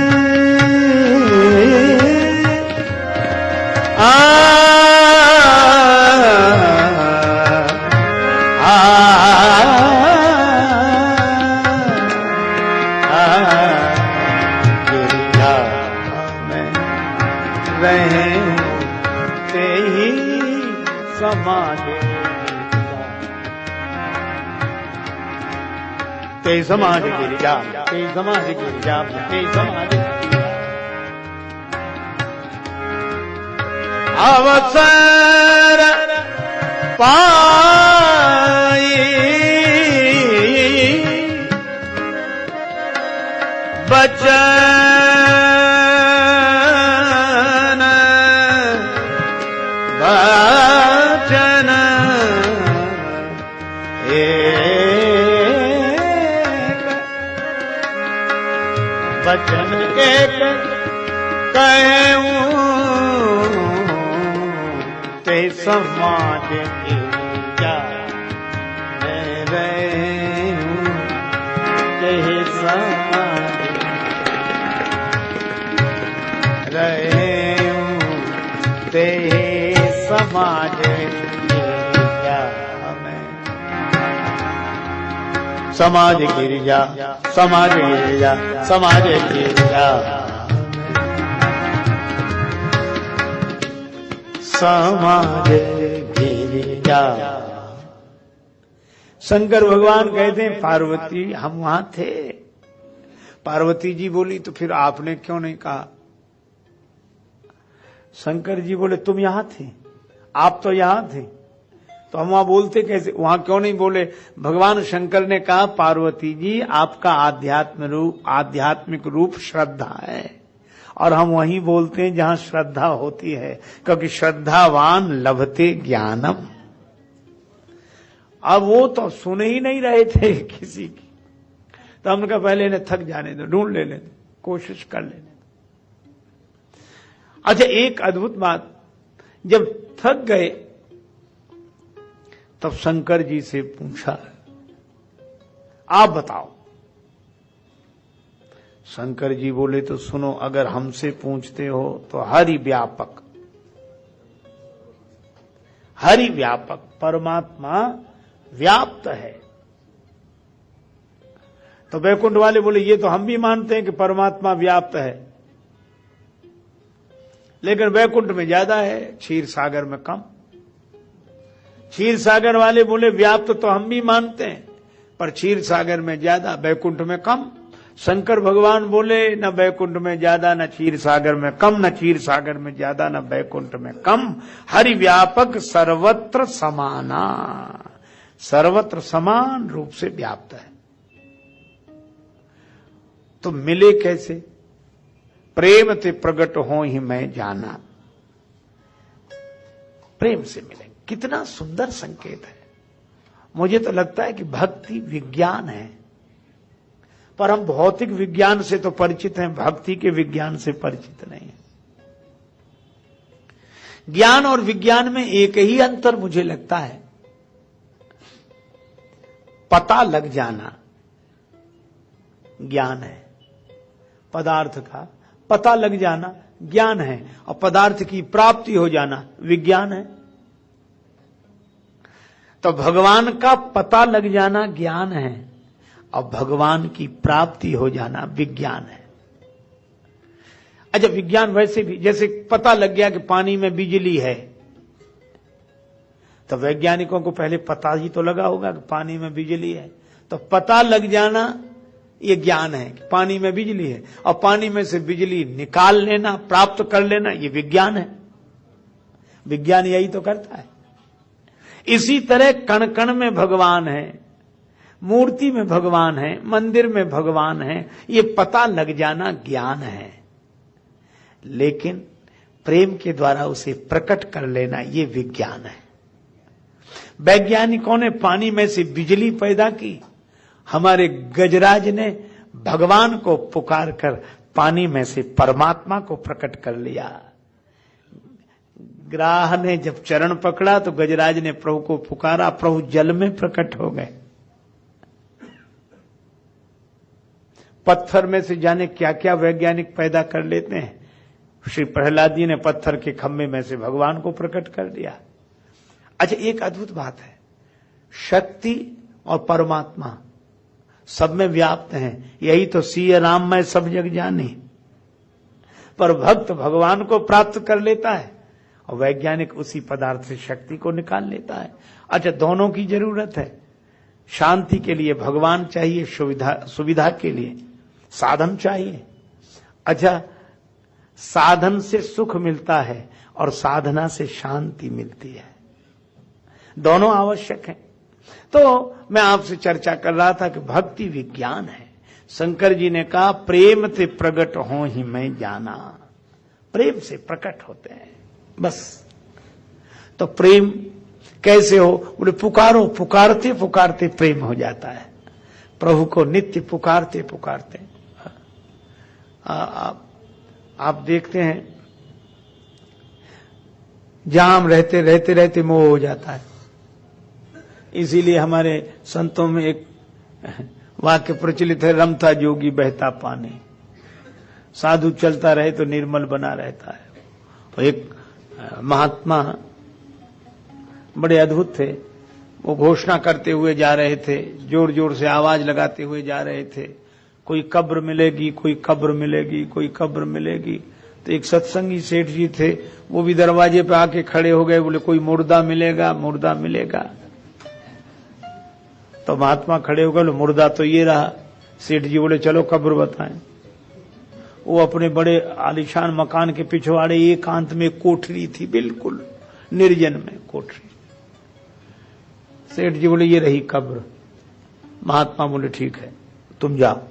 में रहे ते ही समाज, ते समाज गिरिजा, ते समाज गिरिजा, ते समाज अवसर पाई बचन बचन एक बचन एक कहूं ते समाज गिरिजा रहूं, ते समाज रहूं, ते समाज गिरिजा में। समाज गिरिजा, समाज गिरिजा, समाज गिरिजा, समाज गिरिजा। शंकर भगवान कहते हैं पार्वती हम वहां थे। पार्वती जी बोली तो फिर आपने क्यों नहीं कहा? शंकर जी बोले तुम यहां थे, आप तो यहां थे, तो हम वहां बोलते कैसे, वहां क्यों नहीं बोले? भगवान शंकर ने कहा पार्वती जी आपका आध्यात्मिक रूप श्रद्धा है, और हम वहीं बोलते हैं जहां श्रद्धा होती है, क्योंकि श्रद्धावान लभते ज्ञानम। अब वो तो सुन ही नहीं रहे थे किसी की, तो हमने कहा पहले इन्हें थक जाने दो, ढूंढ लेने दो, कोशिश कर लेने दो। अच्छा, एक अद्भुत बात, जब थक गए तब शंकर जी से पूछा आप बताओ। शंकर जी बोले तो सुनो, अगर हमसे पूछते हो तो हरि व्यापक परमात्मा व्याप्त है। तो वैकुंठ वाले बोले ये तो हम भी मानते हैं कि परमात्मा व्याप्त है, लेकिन वैकुंठ में ज्यादा है, क्षीर सागर में कम। क्षीर सागर वाले बोले व्याप्त तो हम भी मानते हैं, पर क्षीर सागर में ज्यादा, वैकुंठ में कम। शंकर भगवान बोले न वैकुंठ में ज्यादा, न क्षीर सागर में कम, न क्षीर सागर में ज्यादा, न वैकुंठ में कम। हरि व्यापक सर्वत्र समाना, सर्वत्र समान रूप से व्याप्त है। तो मिले कैसे? प्रेम ते प्रगट हो ही मैं जाना, प्रेम से मिले। कितना सुंदर संकेत है। मुझे तो लगता है कि भक्ति विज्ञान है, पर हम भौतिक विज्ञान से तो परिचित हैं, भक्ति के विज्ञान से परिचित नहीं है। ज्ञान और विज्ञान में एक ही अंतर मुझे लगता है, पता लग जाना ज्ञान है, पदार्थ का पता लग जाना ज्ञान है, और पदार्थ की प्राप्ति हो जाना विज्ञान है। तो भगवान का पता लग जाना ज्ञान है, और भगवान की प्राप्ति हो जाना विज्ञान है। अच्छा, विज्ञान वैसे भी, जैसे पता लग गया कि पानी में बिजली है, तो वैज्ञानिकों को पहले पता ही तो लगा होगा कि पानी में बिजली है। तो पता लग जाना ये ज्ञान है कि पानी में बिजली है, और पानी में से बिजली निकाल लेना, प्राप्त कर लेना, ये विज्ञान है। विज्ञान यही तो करता है। इसी तरह कण कण में भगवान है, मूर्ति में भगवान है, मंदिर में भगवान है, ये पता लग जाना ज्ञान है। लेकिन प्रेम के द्वारा उसे प्रकट कर लेना ये विज्ञान है। वैज्ञानिकों ने पानी में से बिजली पैदा की, हमारे गजराज ने भगवान को पुकार कर पानी में से परमात्मा को प्रकट कर लिया। ग्राह ने जब चरण पकड़ा तो गजराज ने प्रभु को पुकारा, प्रभु जल में प्रकट हो गए। पत्थर में से जाने क्या क्या वैज्ञानिक पैदा कर लेते हैं। श्री प्रहलाद जी ने पत्थर के खंभे में से भगवान को प्रकट कर दिया। अच्छा, एक अद्भुत बात है, शक्ति और परमात्मा सब में व्याप्त हैं, यही तो सिय राम मैं सब जग जाने। पर भक्त भगवान को प्राप्त कर लेता है, और वैज्ञानिक उसी पदार्थ से शक्ति को निकाल लेता है। अच्छा, दोनों की जरूरत है। शांति के लिए भगवान चाहिए, सुविधा के लिए साधन चाहिए। अच्छा, साधन से सुख मिलता है और साधना से शांति मिलती है, दोनों आवश्यक हैं। तो मैं आपसे चर्चा कर रहा था कि भक्ति विज्ञान है। शंकर जी ने कहा प्रेम से प्रकट हो ही मैं जाना, प्रेम से प्रकट होते हैं बस। तो प्रेम कैसे हो? बोले पुकारो, पुकारते पुकारते प्रेम हो जाता है। प्रभु को नित्य पुकारते पुकारते आप देखते हैं, जहां हम रहते मोह हो जाता है। इसीलिए हमारे संतों में एक वाक्य प्रचलित है, रमता जोगी बहता पानी। साधु चलता रहे तो निर्मल बना रहता है। तो एक महात्मा बड़े अद्भुत थे, वो घोषणा करते हुए जा रहे थे, जोर जोर से आवाज लगाते हुए जा रहे थे, कोई कब्र मिलेगी, कोई कब्र मिलेगी, कोई कब्र मिलेगी। तो एक सत्संगी सेठ जी थे, वो भी दरवाजे पे आके खड़े हो गए, बोले कोई मुर्दा मिलेगा, मुर्दा मिलेगा। तो महात्मा खड़े हो गए, बोले मुर्दा तो ये रहा। सेठ जी बोले चलो कब्र बताएं। वो अपने बड़े आलीशान मकान के पिछवाड़े एकांत में कोठरी थी, बिल्कुल निर्जन में कोठरी। सेठ जी बोले ये रही कब्र। महात्मा बोले ठीक है तुम जाओ।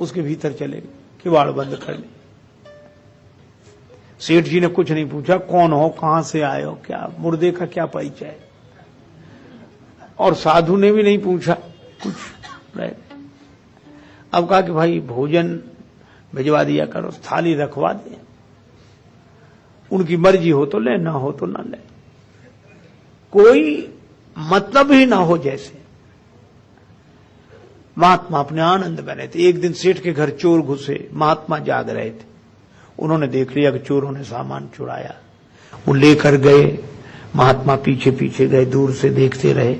उसके भीतर चले गए, किवाड़ बंद कर ली। सेठ जी ने कुछ नहीं पूछा, कौन हो, कहां से आए हो, क्या मुर्दे का क्या परिचय, और साधु ने भी नहीं पूछा कुछ। अब कहा कि भाई भोजन भिजवा दिया करो, थाली रखवा दे, उनकी मर्जी हो तो ले, ना हो तो ना ले, कोई मतलब ही ना हो जैसे। महात्मा अपने आनंद में रहते। एक दिन सेठ के घर चोर घुसे, महात्मा जाग रहे थे, उन्होंने देख लिया कि चोरों ने सामान चुराया, वो लेकर गए। महात्मा पीछे पीछे गए, दूर से देखते रहे।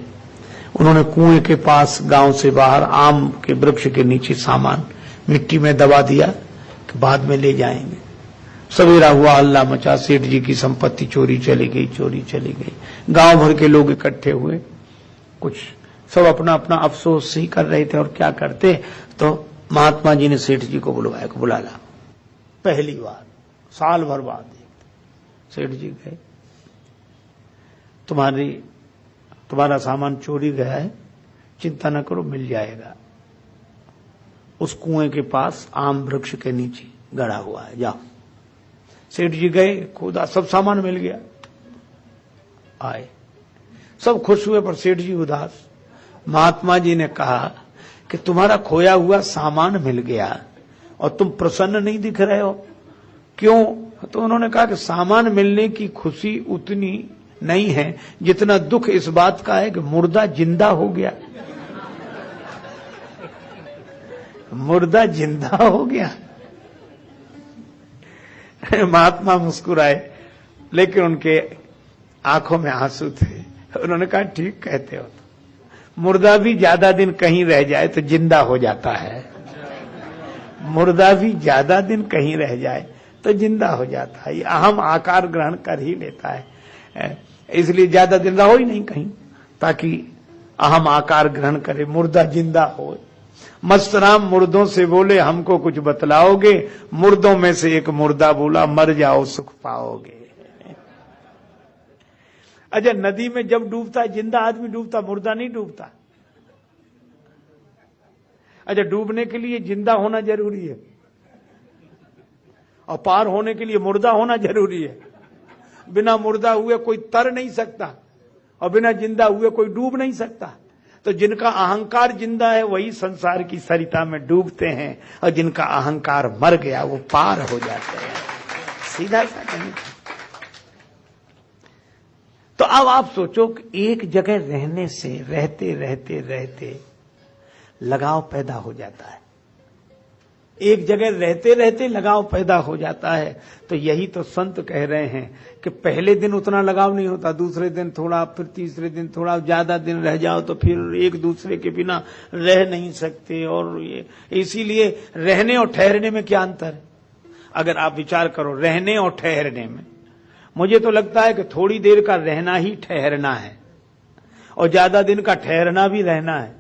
उन्होंने कुएं के पास गांव से बाहर आम के वृक्ष के नीचे सामान मिट्टी में दबा दिया कि बाद में ले जाएंगे। सवेरा हुआ, हल्ला मचा, सेठ जी की संपत्ति चोरी चली गई, चोरी चली गई। गांव भर के लोग इकट्ठे हुए, कुछ सब अपना अपना अफसोस ही कर रहे थे और क्या करते। तो महात्मा जी ने सेठ जी को बुलवाया, को बुला ला। पहली बार साल भर बाद सेठ जी गए, तुम्हारा सामान चोरी गया है, चिंता न करो मिल जाएगा, उस कुएं के पास आम वृक्ष के नीचे गड़ा हुआ है, जाओ। सेठ जी गए, खोदा, सब सामान मिल गया। आए, सब खुश हुए, पर सेठ जी उदास। महात्मा जी ने कहा कि तुम्हारा खोया हुआ सामान मिल गया और तुम प्रसन्न नहीं दिख रहे हो, क्यों? तो उन्होंने कहा कि सामान मिलने की खुशी उतनी नहीं है जितना दुख इस बात का है कि मुर्दा जिंदा हो गया। मुर्दा जिंदा हो गया। महात्मा मुस्कुराए, लेकिन उनके आंखों में आंसू थे। उन्होंने कहा ठीक कहते हो, मुर्दा भी ज्यादा दिन कहीं रह जाए तो जिंदा हो जाता है, मुर्दा भी ज्यादा दिन कहीं रह जाए तो जिंदा हो जाता है, ये अहम आकार ग्रहण कर ही लेता है। इसलिए ज्यादा दिन रहो ही नहीं कहीं, ताकि अहम आकार ग्रहण करे, मुर्दा जिंदा हो। मस्तराम मुर्दों से बोले हमको कुछ बतलाओगे, मुर्दों में से एक मुर्दा बोला मर जाओ सुख पाओगे। अच्छा, नदी में जब डूबता है जिंदा आदमी डूबता, मुर्दा नहीं डूबता। अच्छा, डूबने के लिए जिंदा होना जरूरी है और पार होने के लिए मुर्दा होना जरूरी है। बिना मुर्दा हुए कोई तर नहीं सकता और बिना जिंदा हुए कोई डूब नहीं सकता। तो जिनका अहंकार जिंदा है वही संसार की सरिता में डूबते हैं, और जिनका अहंकार मर गया वो पार हो जाते हैं। सीधा सा नहीं। तो अब आप सोचो कि एक जगह रहने से रहते रहते रहते लगाव पैदा हो जाता है, एक जगह रहते रहते लगाव पैदा हो जाता है। तो यही तो संत कह रहे हैं कि पहले दिन उतना लगाव नहीं होता, दूसरे दिन थोड़ा, फिर तीसरे दिन थोड़ा, ज्यादा दिन रह जाओ तो फिर एक दूसरे के बिना रह नहीं सकते। और ये इसीलिए रहने और ठहरने में क्या अंतर है? अगर आप विचार करो रहने और ठहरने में, मुझे तो लगता है कि थोड़ी देर का रहना ही ठहरना है और ज्यादा दिन का ठहरना भी रहना है।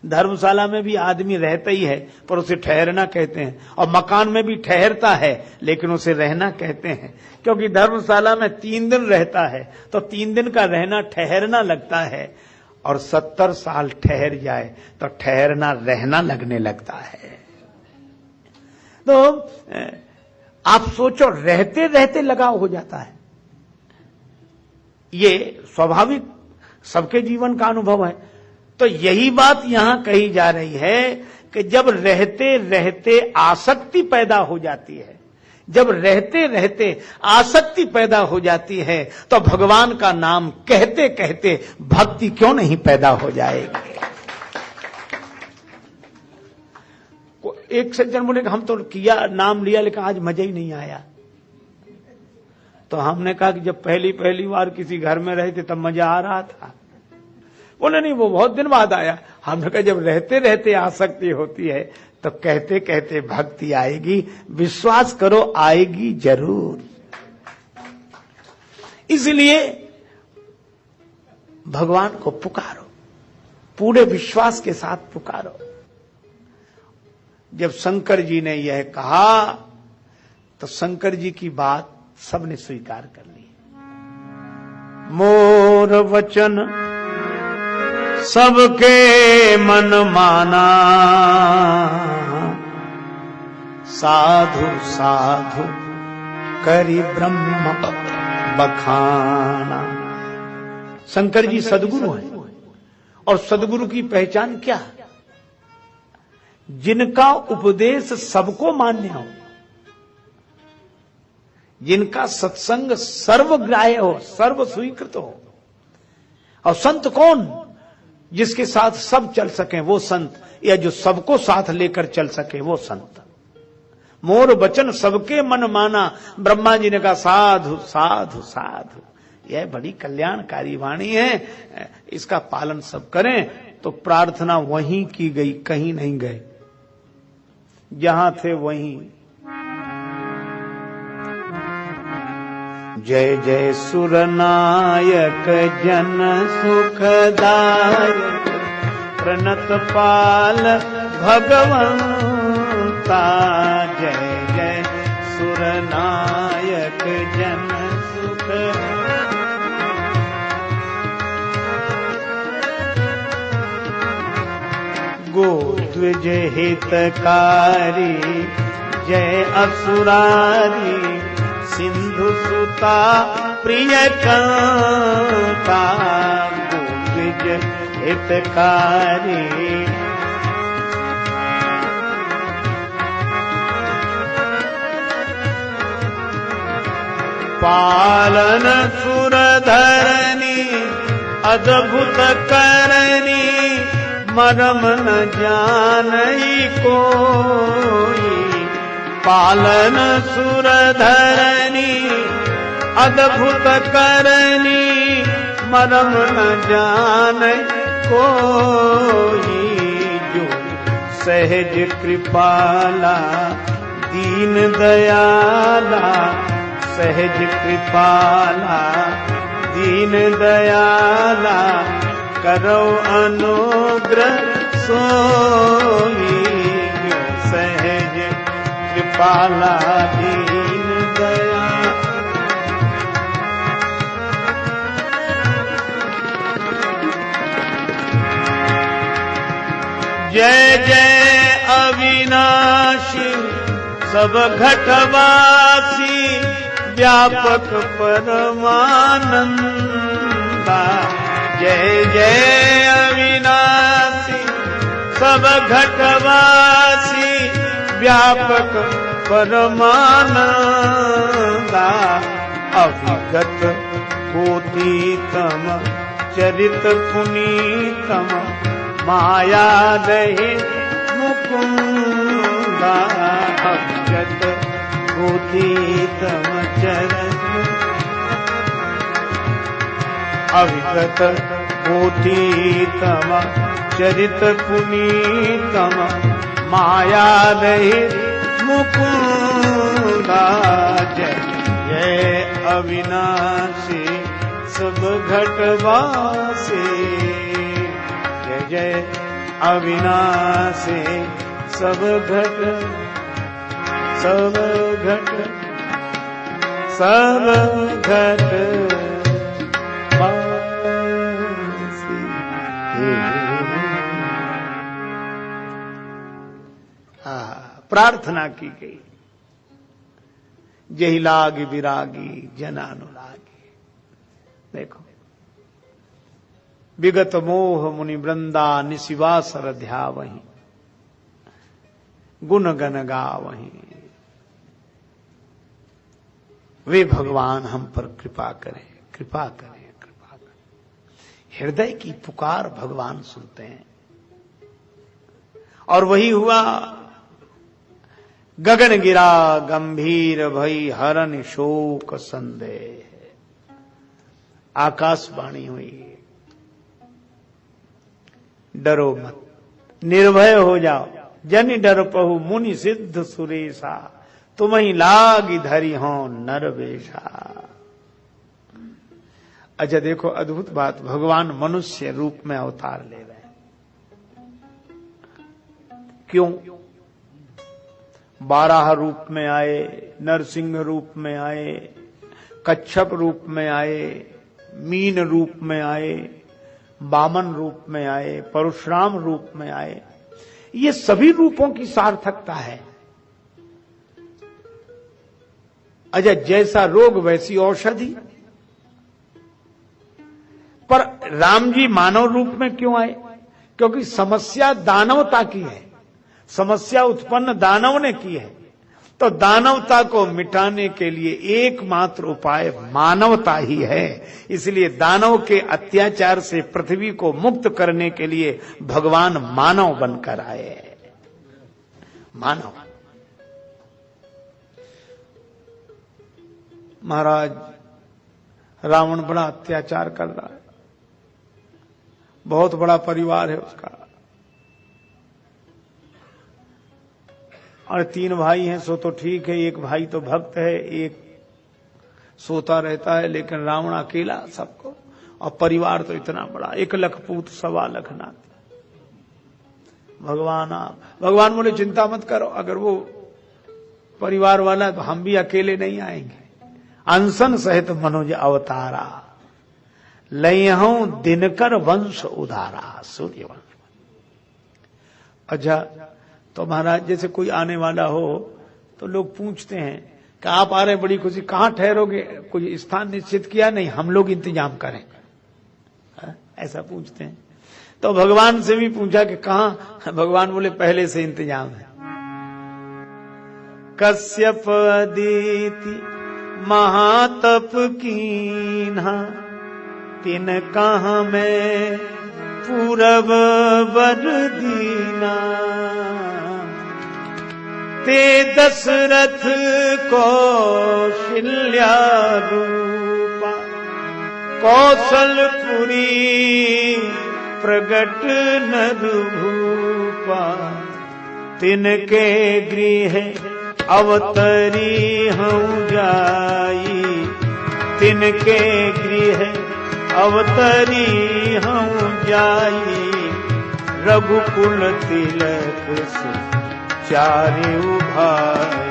धर्मशाला में भी आदमी रहता ही है पर उसे ठहरना कहते हैं, और मकान में भी ठहरता है लेकिन उसे रहना कहते हैं। क्योंकि धर्मशाला में 3 दिन रहता है तो 3 दिन का रहना ठहरना लगता है, और 70 साल ठहर जाए तो ठहरना रहना लगने लगता है। तो आप सोचो, रहते रहते लगाव हो जाता है। ये स्वाभाविक सबके जीवन का अनुभव है। तो यही बात यहां कही जा रही है कि जब रहते रहते आसक्ति पैदा हो जाती है, जब रहते रहते आसक्ति पैदा हो जाती है, तो भगवान का नाम कहते कहते भक्ति क्यों नहीं पैदा हो जाएगी। एक सज्जन बोले कि हम तो किया, नाम लिया, लेकिन आज मजा ही नहीं आया। तो हमने कहा कि जब पहली बार किसी घर में रहे थे तब मजा आ रहा था। बोले नहीं, वो बहुत दिन बाद आया। हमने कहा जब रहते रहते आसक्ति होती है तो कहते कहते भक्ति आएगी, विश्वास करो आएगी जरूर। इसलिए भगवान को पुकारो, पूरे विश्वास के साथ पुकारो। जब शंकर जी ने यह कहा तो शंकर जी की बात सबने स्वीकार कर ली। मोर वचन सबके मन माना, साधु साधु करी ब्रह्म बखाना। शंकर जी सदगुरु हैं और सदगुरु की पहचान क्या है? जिनका उपदेश सबको मान्य हो, जिनका सत्संग सर्वग्राह्य हो, सर्व स्वीकृत हो। और संत कौन? जिसके साथ सब चल सके वो संत, या जो सबको साथ लेकर चल सके वो संत। मोर वचन सबके मन माना, ब्रह्मा जी ने कहा साधु साधु साधु। यह बड़ी कल्याणकारी वाणी है, इसका पालन सब करें। तो प्रार्थना वहीं की गई, कहीं नहीं गए, जहां थे वहीं। जय जय सुरनायक जन सुखदायक, प्रणत पाल भगवंता। जय जय सुरनायक जन सुख, गोद्विज हितकारी, जय असुरारी, सिंधु सुता प्रिय कांता। गोद्विज हितकारी, पालन सुरधरनी, अद्भुत करनी, मरम न जानई कोई। पालन सुरधरनी, अद्भुत करनी, मरम न जानई कोई। जो सहज कृपाला, दीन दयाला, सहज कृपाला, दीन दयाला, करो अनुग्रह सोई। जो सहज कृपाला, दीन दया। जय जय अविनाशी, सब घटवासी, व्यापक परमानंदा। जय जय अविनाशी, सब घटवासी, व्यापक परमानंदा। अविगत कोटितम, चरित पुनीतम, माया दहि मुकुंदा। अविगत कोटितम चरित, अविगत कोटितम चरित पुनीतम, माया दहि मुकुंदा। जय जय अविनाशी, सब घटवासी, जय जय अविनाशी, सब घट, सब घट, सब घट वासी। प्रार्थना की गई, जही लाग विरागी जनानुरागी। देखो, विगत मोह मुनि वृंदा, निशिवासर ध्यावहीं, गुण गण गावहीं। वे भगवान हम पर कृपा करें, कृपा करें, कृपा करें। हृदय की पुकार भगवान सुनते हैं। और वही हुआ, गगन गिरा गंभीर भई, हरन शोक संदेह। आकाशवाणी हुई, डरो मत, निर्भय हो जाओ, जनि डर पहु मुनि सिद्ध सुरेशा, तुम ही लागी धरी हो नरवेशा। अच्छा देखो, अद्भुत बात, भगवान मनुष्य रूप में अवतार ले रहे हैं। क्यों? 12 रूप में आए, नरसिंह रूप में आए, कच्छप रूप में आए, मीन रूप में आए, वामन रूप में आए, परशुराम रूप में आए। ये सभी रूपों की सार्थकता है। अच्छा, जैसा रोग वैसी औषधि। पर राम जी मानव रूप में क्यों आए? क्योंकि समस्या दानवता की है, समस्या उत्पन्न दानव ने की है। तो दानवता को मिटाने के लिए एकमात्र उपाय मानवता ही है। इसलिए दानव के अत्याचार से पृथ्वी को मुक्त करने के लिए भगवान मानव बनकर आए। मानव। महाराज, रावण बड़ा अत्याचार कर रहा है, बहुत बड़ा परिवार है उसका, और 3 भाई हैं, सो तो ठीक है, एक भाई तो भक्त है, एक सोता रहता है, लेकिन रावण अकेला सबको, और परिवार तो इतना बड़ा, 1 लाख पूत 1.25 लाख नाती। भगवान बोले चिंता मत करो, अगर वो परिवार वाला है तो हम भी अकेले नहीं आएंगे। अनशन सहित मनोज अवतारा, लयहूं दिनकर वंश उधारा, सूर्य वंश। अच्छा, तो महाराज जैसे कोई आने वाला हो तो लोग पूछते हैं कि आप आ रहे, बड़ी खुशी, कहाँ ठहरोगे? कोई स्थान निश्चित किया? नहीं, हम लोग इंतजाम करें, ऐसा पूछते हैं। तो भगवान से भी पूछा कि कहाँ? भगवान बोले पहले से इंतजाम है। कश्यप अदिति महातप कीन्हा, तिन कहाँ में पूरब वर दीना। ते दशरथ कौशल्या रूपा, कौशलपुरी प्रगट नर भूपा। तिनके गृह अवतरी हूँ जाई, तिनके गृह अवतरी हूँ जाई। रघुकुल तिलक से चारु भाई,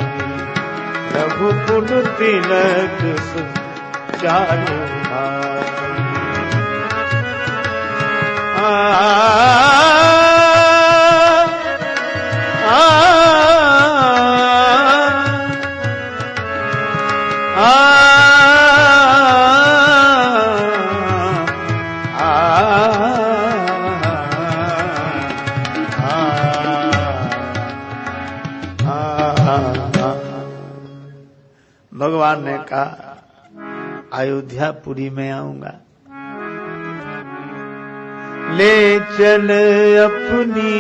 रघुकुल तिलक से चारु भाई। भगवान ने कहा अयोध्यापुरी में आऊंगा, ले चल अपनी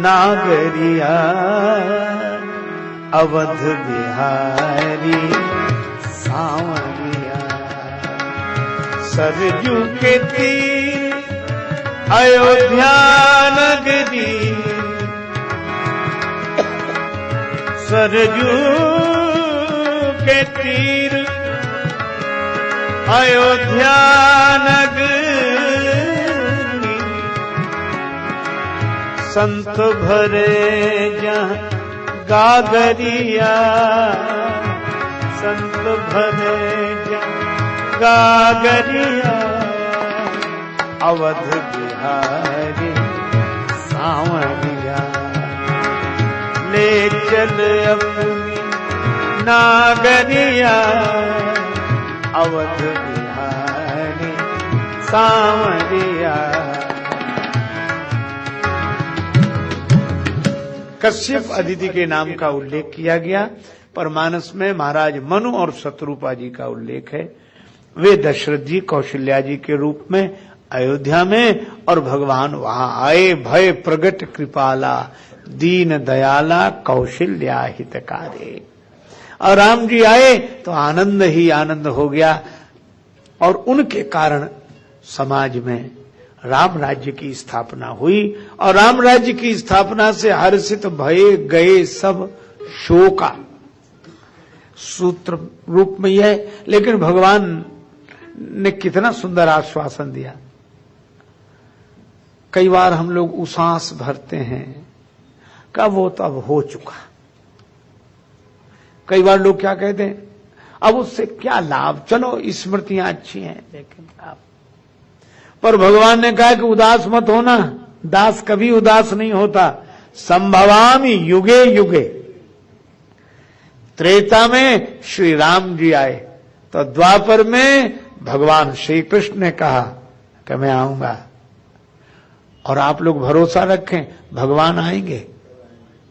नागरिया, अवध बिहारी सांवरिया। सरजू के तीर अयोध्या नगरी, सरजू के तीर अयोध्या नगरी। संत भरे जहाँ गागरिया, संत भरे जहाँ गागरिया। अवध बिहारी सांवरिया, ले चल अपनी नागरिया, अवध बिहारी सांवरिया। कश्यप अदिति के नाम का उल्लेख किया गया, पर मानस में महाराज मनु और शत्रुपा जी का उल्लेख है। वे दशरथ जी कौशल्या जी के रूप में अयोध्या में, और भगवान वहां आए। भय प्रगट कृपाला, दीन दयाला, कौशल्या हितकारी। और राम जी आए तो आनंद ही आनंद हो गया, और उनके कारण समाज में राम राज्य की स्थापना हुई। और राम राज्य की स्थापना से हर्षित भये गए सब शोका, सूत्र रूप में यह। लेकिन भगवान ने कितना सुंदर आश्वासन दिया। कई बार हम लोग उसास भरते हैं का वो तो अब हो चुका। कई बार लोग क्या कहते हैं, अब उससे क्या लाभ, चलो स्मृतियां अच्छी हैं, लेकिन अब पर भगवान ने कहा कि उदास मत होना, दास कभी उदास नहीं होता। संभवामि युगे युगे। त्रेता में श्री राम जी आए, तो द्वापर में भगवान श्री कृष्ण ने कहा कि मैं आऊंगा। और आप लोग भरोसा रखें, भगवान आएंगे,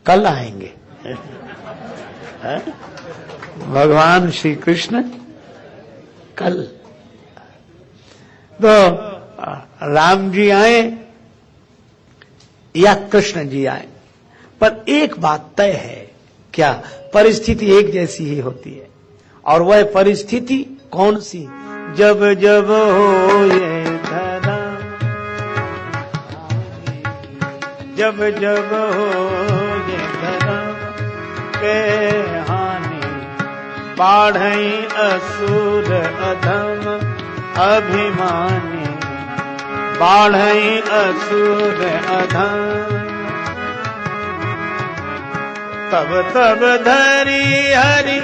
कल आएंगे। भगवान श्री कृष्ण कल। तो राम जी आए या कृष्ण जी आए, पर एक बात तय है, क्या? परिस्थिति एक जैसी ही होती है। और वह परिस्थिति कौन सी? जब जब हो ये धर्म, जब जब हो ये धर्म के हानि, बाढ़ई असुर अधम अभिमानी, बाढ़ई असुर अधम। तब तब धरी हरि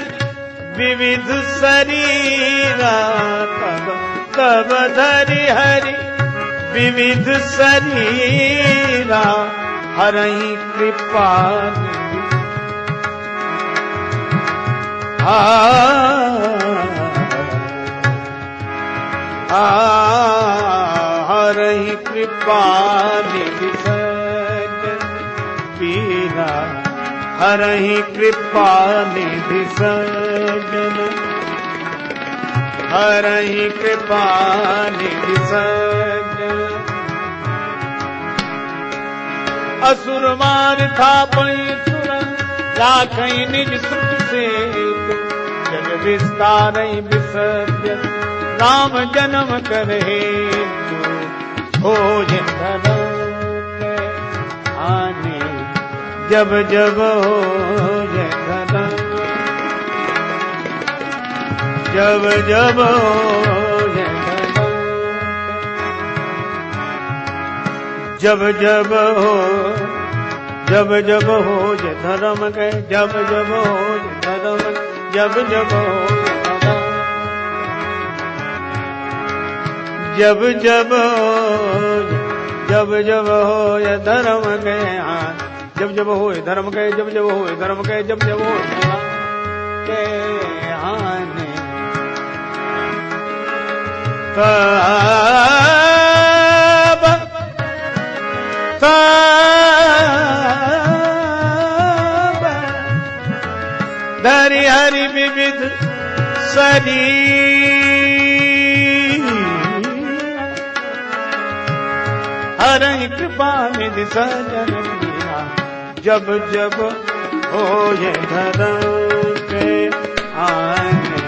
विविध शरीरा, तब तब धरी हरि विविध शरीरा, हरहि कृपा हरहि कृपा निधि सज्जन पीरा, हरहि कृपा निधि सज्जन, हरहि कृपा निधि सज्जन। असुर मार था पई तुरंत, राखई निज सुख से जग विस्तारई विसर्जन, राम जन्म करे हो धर्म के आने, जब जब हो धर्म, जब जब हो धर्म, जब जब हो, जब जब हो धर्म के, जब जब हो धर्म, जब जब हो जब जब जब जब हो ये धर्म के, जब जब हो धर्म के, जब जब हो धर्म के, जब जब हो के हानि, धरि हरि विविध शरीर, हरहि कृपा निधि सज्जन पीरा, जब जब हो ये धर्म के आने,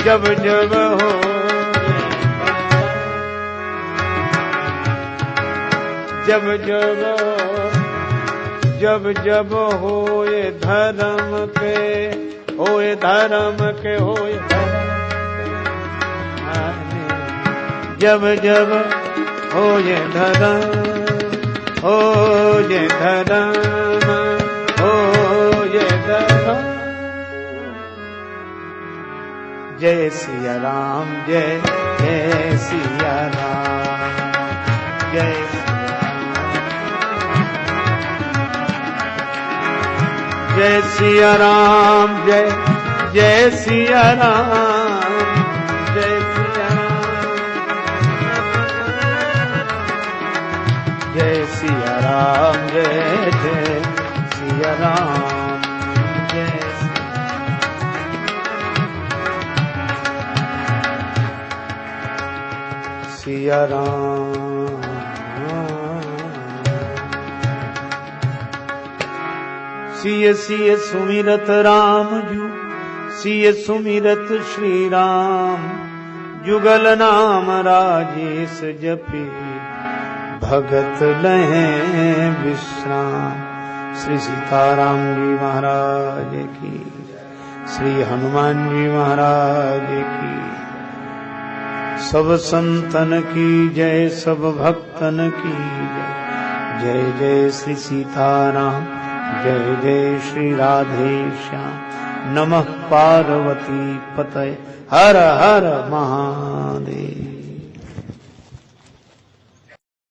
जब जब हो जब जब जब जब हो ये धर्म के, हो ये धर्म के, हो ये धर्म के आने, जब जब हो ये धर्म, हो ये धर्म, हो ये धर्म। जय सिया राम, जय जय सिया राम, जय जय सिया राम, जय जय सिया राम, जय सिया राम, जय सिया राम, जय जय सिया राम, जय सिया राम। सिय सिय सुमिरत राम जू, सिय सुमिरत श्री राम, जुगल नाम राजेश जपी, भगत लहें विश्राम। श्री सीताराम जी महाराज की, श्री हनुमान जी महाराज की, सब संतन की जय, सब भक्तन की जय। जय जय श्री सीताराम, जय जय श्री राधे श्याम। नमः पार्वती पतये, हर हर महादेव।